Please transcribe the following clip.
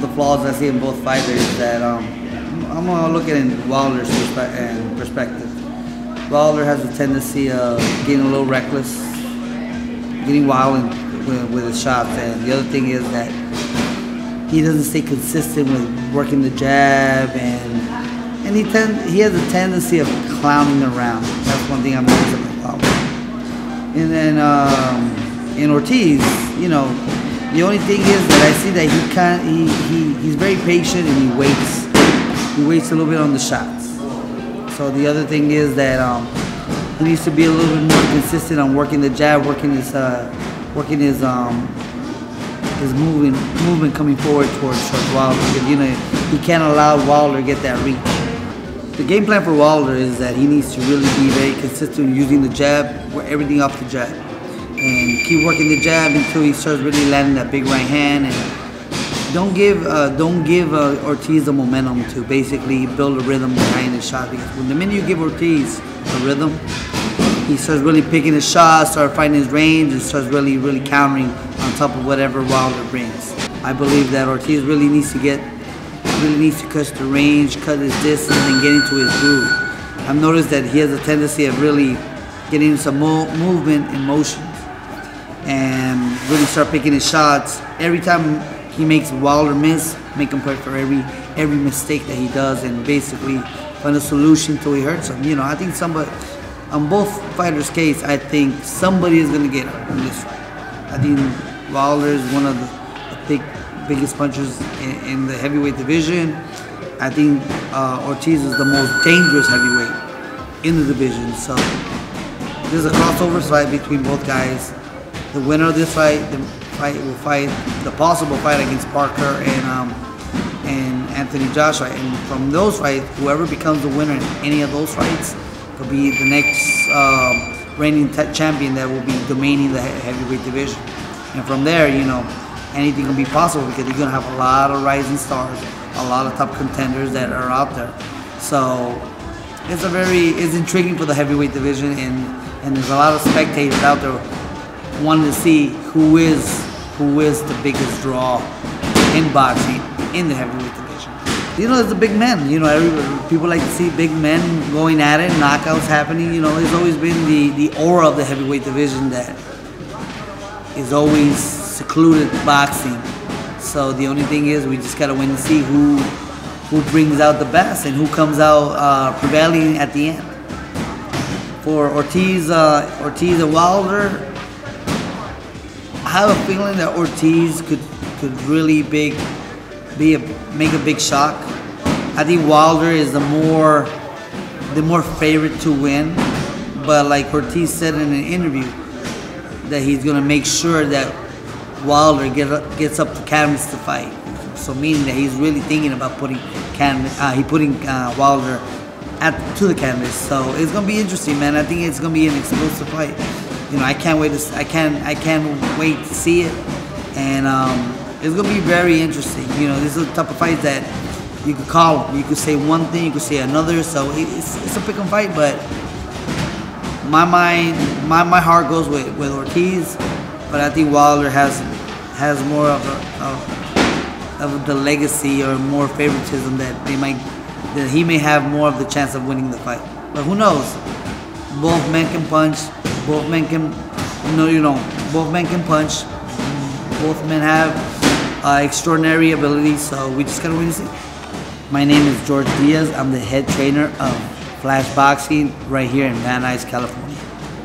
of the flaws I see in both fighters that I'm gonna look at it in Wilder's perspective. Wilder has a tendency of getting a little reckless, getting wild with his shots, and the other thing is that he doesn't stay consistent with working the jab, and he has a tendency of clowning around. That's one thing I'm noticing about Wilder. And then in Ortiz, you know, the only thing is that I see that he's very patient and he waits. He waits a little bit on the shots. So the other thing is that he needs to be a little bit more consistent on working the jab, working his movement coming forward towards Wilder. Because, you know, he can't allow Wilder to get that reach. The game plan for Wilder is that he needs to really be very consistent using the jab, everything off the jab, and keep working the jab until he starts really landing that big right hand. And don't give Ortiz the momentum to basically build a rhythm behind his shot, because when the minute you give Ortiz a rhythm, he starts really picking his shots, starts finding his range, and starts really countering on top of whatever Wilder brings. I believe that Ortiz really needs to cut the range, cut his distance, and get into his groove. I've noticed that he has a tendency of really getting some movement and motions, and really start picking his shots. Every time he makes Wilder miss, make him pay for every mistake that he does, and basically find a solution till he hurts him. You know, I think somebody, on both fighters' case, I think somebody is going to get hurt in this fight. I think Wilder is one of the biggest punchers in the heavyweight division. I think Ortiz is the most dangerous heavyweight in the division. So there's a crossover fight between both guys. The winner of this fight, will fight the possible fight against Parker and Anthony Joshua. And from those fights, whoever becomes the winner in any of those fights will be the next reigning champion that will be domaining the heavyweight division. And from there, you know, anything can be possible, because you're gonna have a lot of rising stars, a lot of top contenders that are out there. So it's intriguing for the heavyweight division, and there's a lot of spectators out there wanting to see who is the biggest draw in boxing in the heavyweight division. You know, it's the big men. You know, people like to see big men going at it, knockouts happening. You know, there's always been the aura of the heavyweight division that is always secluded boxing. So the only thing is, we just gotta wait and see who brings out the best and who comes out prevailing at the end. For Ortiz and Wilder, I have a feeling that Ortiz could really make a big shock. I think Wilder is the more favorite to win, but like Ortiz said in an interview, that he's gonna make sure that Wilder gets up to canvas to fight. So meaning that he's really thinking about putting Wilder to the canvas. So it's gonna be interesting, man. I think it's gonna be an explosive fight. You know, I can't wait to see it, and it's gonna be very interesting. You know, this is the type of fight that you could call them. You could say one thing, you could say another. So it's a pick 'em fight, but my heart goes with Ortiz, but I think Wilder has more of the legacy or more favoritism that he may have more of the chance of winning the fight. But who knows? Both men can punch. Both men can punch. Both men have extraordinary abilities. So we just gotta wait and see. My name is George Diaz. I'm the head trainer of Flash Boxing right here in Van Nuys, California.